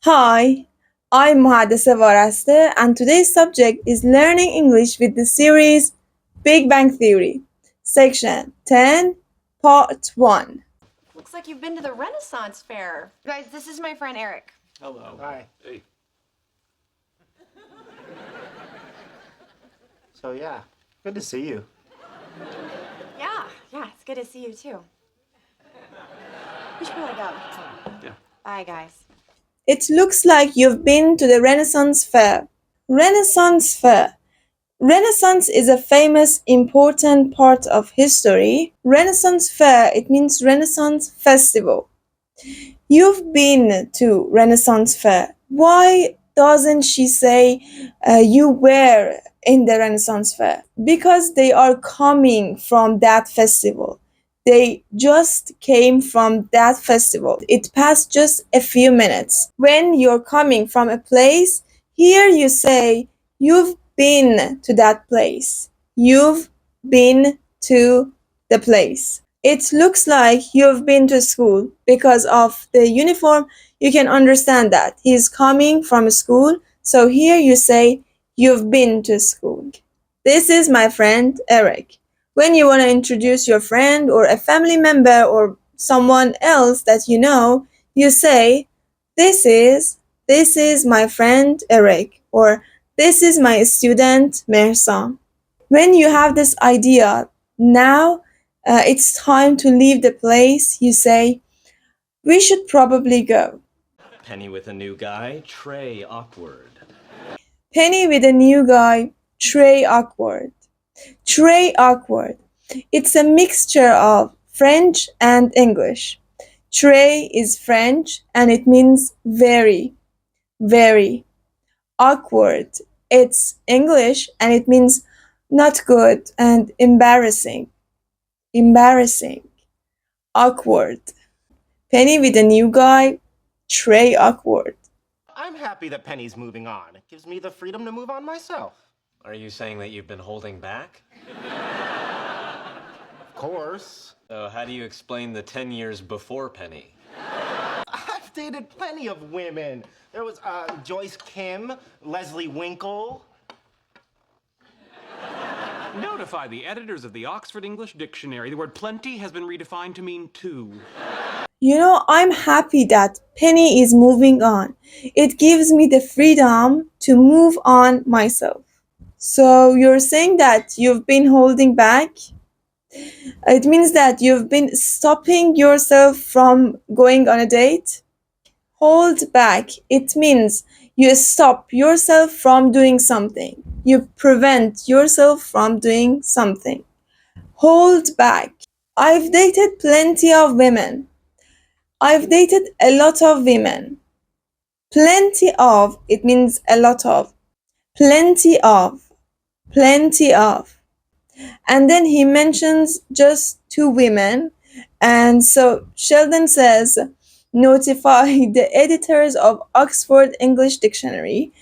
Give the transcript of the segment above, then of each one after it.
Hi, I'm Muhaddisa Varaste, and today's subject is learning English with the series Big Bang Theory, section 10, part 1. Looks like you've been to the Renaissance Fair. Guys, this is my friend Eric. Hello. Hi. Hey. So yeah, good to see you. Yeah, it's good to see you too. We should probably go. Yeah. Bye, guys. It looks like you've been to the Renaissance Fair. Renaissance Fair. Renaissance is a famous, important part of history. Renaissance Fair, it means Renaissance Festival. You've been to Renaissance Fair. Why doesn't she say you were in the Renaissance Fair? Because they are coming from that festival. They just came from that festival. It passed just a few minutes. When you're coming from a place, here you say you've been to that place. You've been to the place. It looks like you've been to school. Because of the uniform, you can understand that. He's coming from school. So here you say, you've been to school. This is my friend Eric. When you want to introduce your friend or a family member or someone else that you know, you say, this is my friend Eric, or this is my student Mersa. When you have this idea, now it's time to leave the place, you say, we should probably go. Penny with a new guy, Trey awkward. Penny with a new guy, Trey awkward. Trey awkward. It's a mixture of French and English. Trey is French and it means very, very. Awkward. It's English and it means not good and embarrassing. Embarrassing. Awkward. Penny with a new guy, Trey awkward. I'm happy that Penny's moving on. It gives me the freedom to move on myself. Are you saying that you've been holding back? Of course. So how do you explain the 10 years before Penny? I've dated plenty of women. There was Joyce Kim, Leslie Winkle. Notify the editors of the Oxford English Dictionary. The word plenty has been redefined to mean two. You know, I'm happy that Penny is moving on. It gives me the freedom to move on myself. So you're saying that you've been holding back? It means that you've been stopping yourself from going on a date? Hold back. It means you stop yourself from doing something. You prevent yourself from doing something. Hold back. I've dated plenty of women. I've dated a lot of women. Plenty of, it means a lot of. Plenty of. Plenty of. And then he mentions just two women. And so Sheldon says, notify the editors of Oxford English Dictionary.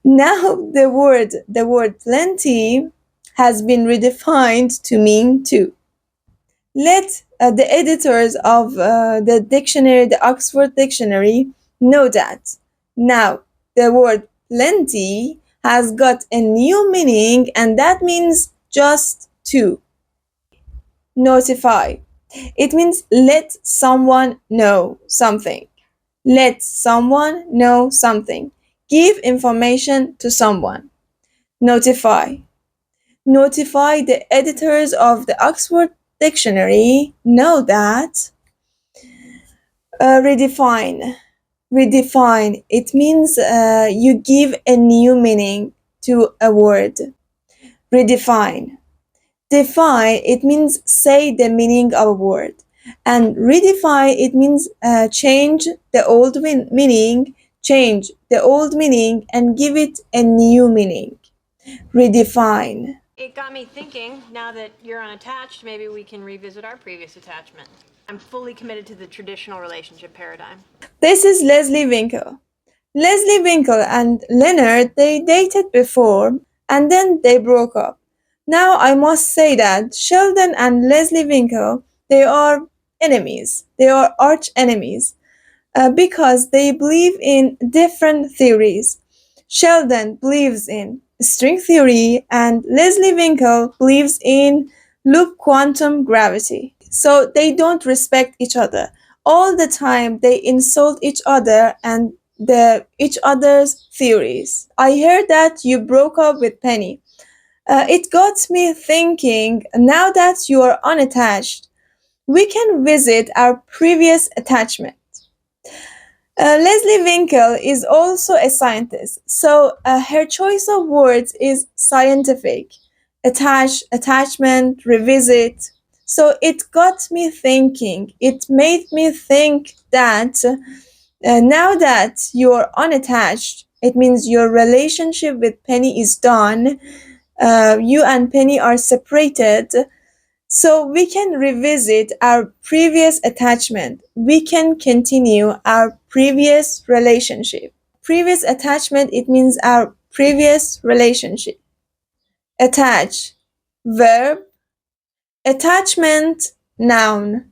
Now the word plenty has been redefined to mean two. Let the editors of the dictionary, the Oxford Dictionary, know that now the word plenty has got a new meaning, and that means just two. Notify. It means let someone know something. Let someone know something. Give information to someone. Notify. Notify the editors of the Oxford Dictionary know that. Redefine. Redefine. It means you give a new meaning to a word. Redefine. Define, it means say the meaning of a word. And redefine, it means change the old meaning, change the old meaning and give it a new meaning. Redefine. It got me thinking, now that you're unattached, maybe we can revisit our previous attachment. I'm fully committed to the traditional relationship paradigm. This is Leslie Winkle. Leslie Winkle and Leonard, they dated before and then they broke up. Now I must say that Sheldon and Leslie Winkle, they are enemies. They are arch enemies. because they believe in different theories. Sheldon believes in string theory, and Leslie Winkle believes in loop quantum gravity. So they don't respect each other. All the time they insult each other and each other's theories. I heard that you broke up with Penny. It got me thinking, now that you are unattached, we can visit our previous attachment. Leslie Winkle is also a scientist, so her choice of words is scientific. Attach, attachment, revisit. So it got me thinking. It made me think that now that you're unattached, it means your relationship with Penny is done. You and Penny are separated. So we can revisit our previous attachment. We can continue our previous relationship. Previous attachment, it means our previous relationship. Attach, verb. Attachment, noun.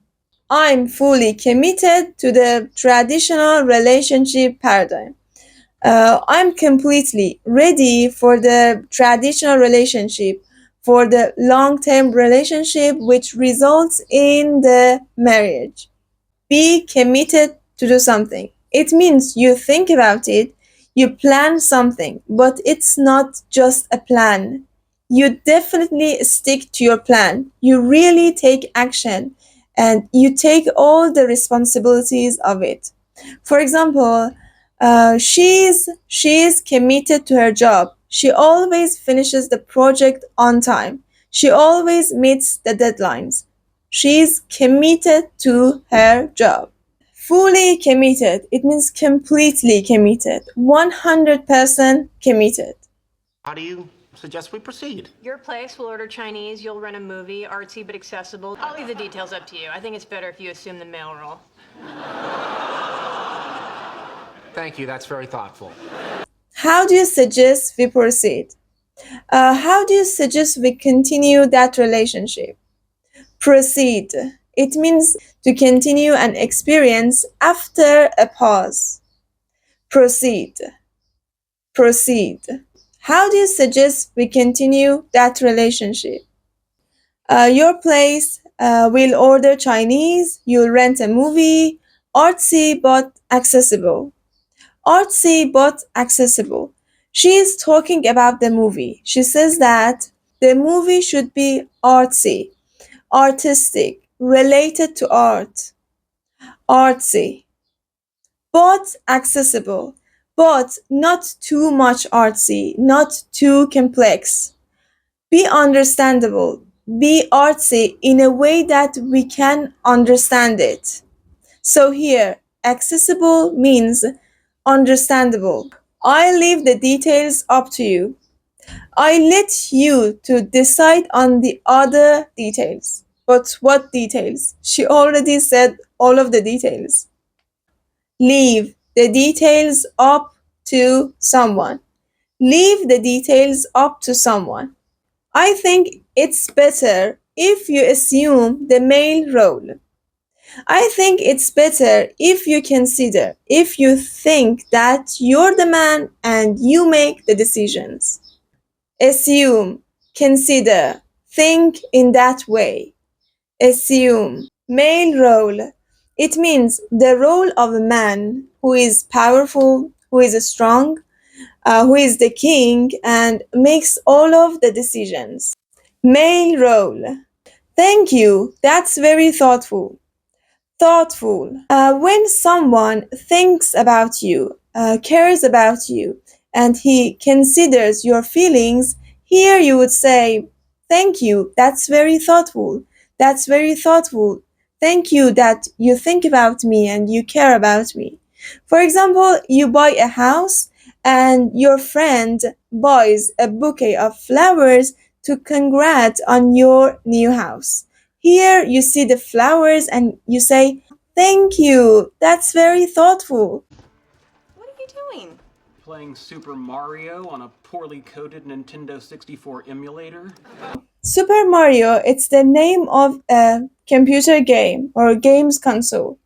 I'm fully committed to the traditional relationship paradigm. I'm completely ready for the traditional relationship, for the long-term relationship which results in the marriage. Be committed to do something. It means you think about it, you plan something, but it's not just a plan. You definitely stick to your plan. You really take action and you take all the responsibilities of it. For example, she's committed to her job. She always finishes the project on time. She always meets the deadlines. She's committed to her job. Fully committed. It means completely committed. 100% committed. How do you suggest we proceed? Your place will order Chinese, you'll rent a movie, artsy but accessible. I'll leave the details up to you. I think it's better if you assume the male role. Thank you, that's very thoughtful. How do you suggest we proceed? How do you suggest we continue that relationship? Proceed. It means to continue an experience after a pause. Proceed. Proceed. How do you suggest we continue that relationship? Your place will order Chinese, you'll rent a movie, artsy but accessible. Artsy but accessible. She is talking about the movie. She says that the movie should be artsy, artistic, related to art. Artsy, but accessible, but not too much artsy, not too complex. Be understandable, be artsy in a way that we can understand it. So here, accessible means understandable. I leave the details up to you. I let you to decide on the other details. But what details? She already said all of the details. Leave the details up to someone. Leave the details up to someone. I think it's better if you assume the male role. I think it's better if you consider, if you think that you're the man and you make the decisions. Assume, consider, think in that way. Assume. Male role. It means the role of a man who is powerful, who is strong, who is the king and makes all of the decisions. Male role. Thank you. That's very thoughtful. Thoughtful. When someone thinks about you, cares about you, and he considers your feelings, here you would say, thank you, that's very thoughtful. That's very thoughtful. Thank you that you think about me and you care about me. For example, you buy a house and your friend buys a bouquet of flowers to congratulate on your new house. Here you see the flowers and you say, thank you, that's very thoughtful. What are you doing? Playing Super Mario on a poorly coded Nintendo 64 emulator? Super Mario, it's the name of a computer game or games console.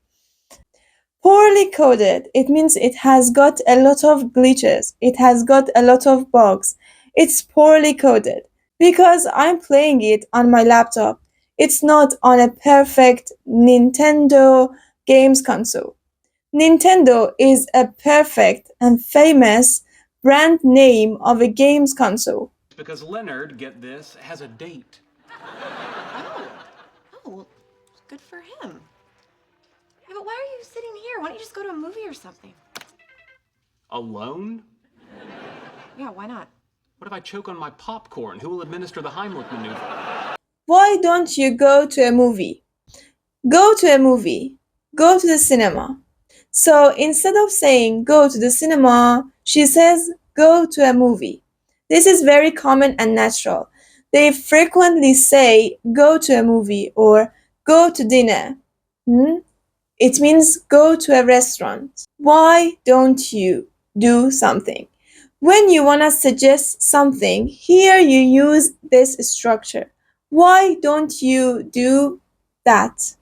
Poorly coded, it means it has got a lot of glitches. It has got a lot of bugs. It's poorly coded because I'm playing it on my laptop. It's not on a perfect Nintendo games console. Nintendo is a perfect and famous brand name of a games console. Because Leonard, get this, has a date. Oh. Oh, well, good for him. Yeah, but why are you sitting here? Why don't you just go to a movie or something? Alone? Yeah, why not? What if I choke on my popcorn? Who will administer the Heimlich maneuver? Why don't you go to a movie? Go to a movie. Go to the cinema. So instead of saying go to the cinema, she says go to a movie. This is very common and natural. They frequently say go to a movie or go to dinner. It means go to a restaurant. Why don't you do something? When you want to suggest something, here you use this structure. Why don't you do that?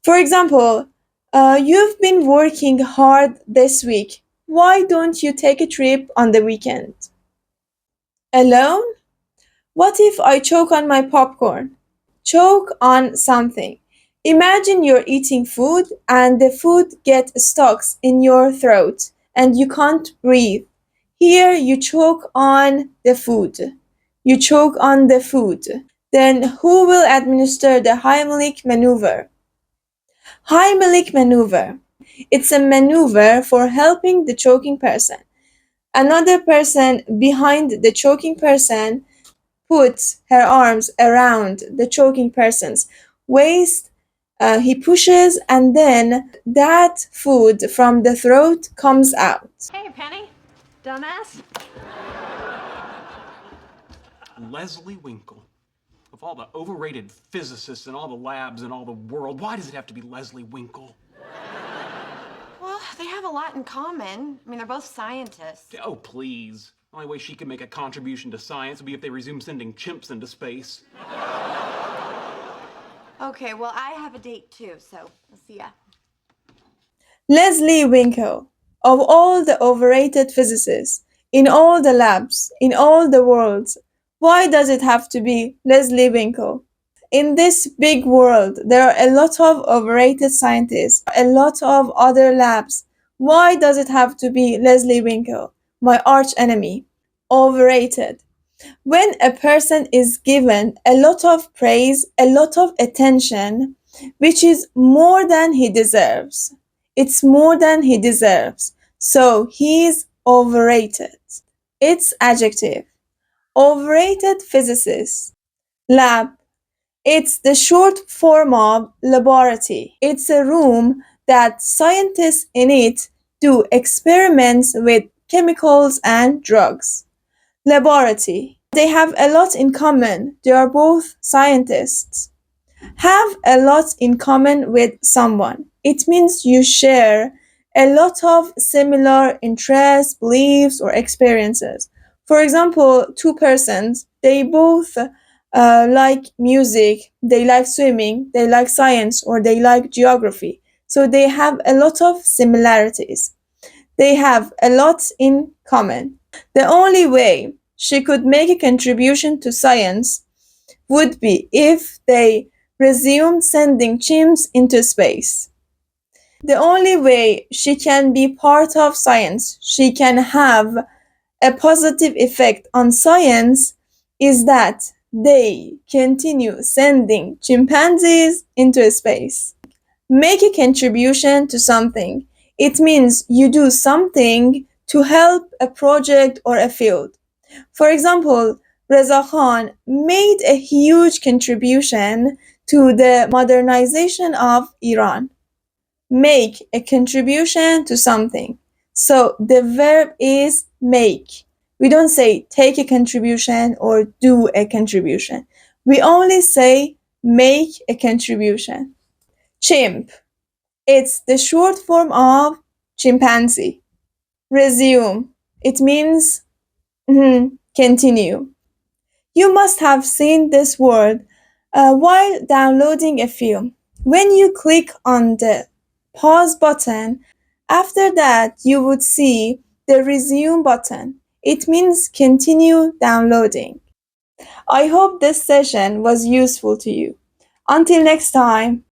For example, you've been working hard this week. Why don't you take a trip on the weekend? Alone? What if I choke on my popcorn? Choke on something. Imagine you're eating food and the food gets stuck in your throat and you can't breathe. Here you choke on the food. You choke on the food. Then who will administer the Heimlich maneuver? Heimlich maneuver. It's a maneuver for helping the choking person. Another person behind the choking person puts her arms around the choking person's waist. He pushes, and then that food from the throat comes out. Hey, Penny. Dumbass. Leslie Winkle. Of all the overrated physicists in all the labs in all the world, why does it have to be Leslie Winkle? Well, they have a lot in common. I mean, they're both scientists. Oh, please. The only way she can make a contribution to science would be if they resume sending chimps into space. Okay, well, I have a date too, so I'll see ya. Leslie Winkle. Of all the overrated physicists in all the labs, in all the worlds, why does it have to be Leslie Winkle? In this big world, there are a lot of overrated scientists, a lot of other labs. Why does it have to be Leslie Winkle, my arch enemy? Overrated. When a person is given a lot of praise, a lot of attention, which is more than he deserves. It's more than he deserves. So he's overrated. It's adjective. Overrated physicist. Lab. It's the short form of laboratory. It's a room that scientists in it do experiments with chemicals and drugs. Laboratory. They have a lot in common. They are both scientists. Have a lot in common with someone. It means you share a lot of similar interests, beliefs, or experiences. For example, two persons, they both like music, they like swimming, they like science, or they like geography. So they have a lot of similarities. They have a lot in common. The only way she could make a contribution to science would be if they resumed sending chimps into space. The only way she can be part of science, she can have a positive effect on science, is that they continue sending chimpanzees into space. Make a contribution to something. It means you do something to help a project or a field. For example, Reza Khan made a huge contribution to the modernization of Iran. Make a contribution to something. So the verb is make. We don't say take a contribution or do a contribution. We only say make a contribution. Chimp. It's the short form of chimpanzee. Resume. It means continue. You must have seen this word while downloading a film. When you click on the pause button. After that, you would see the resume button. It means continue downloading. I hope this session was useful to you. Until next time.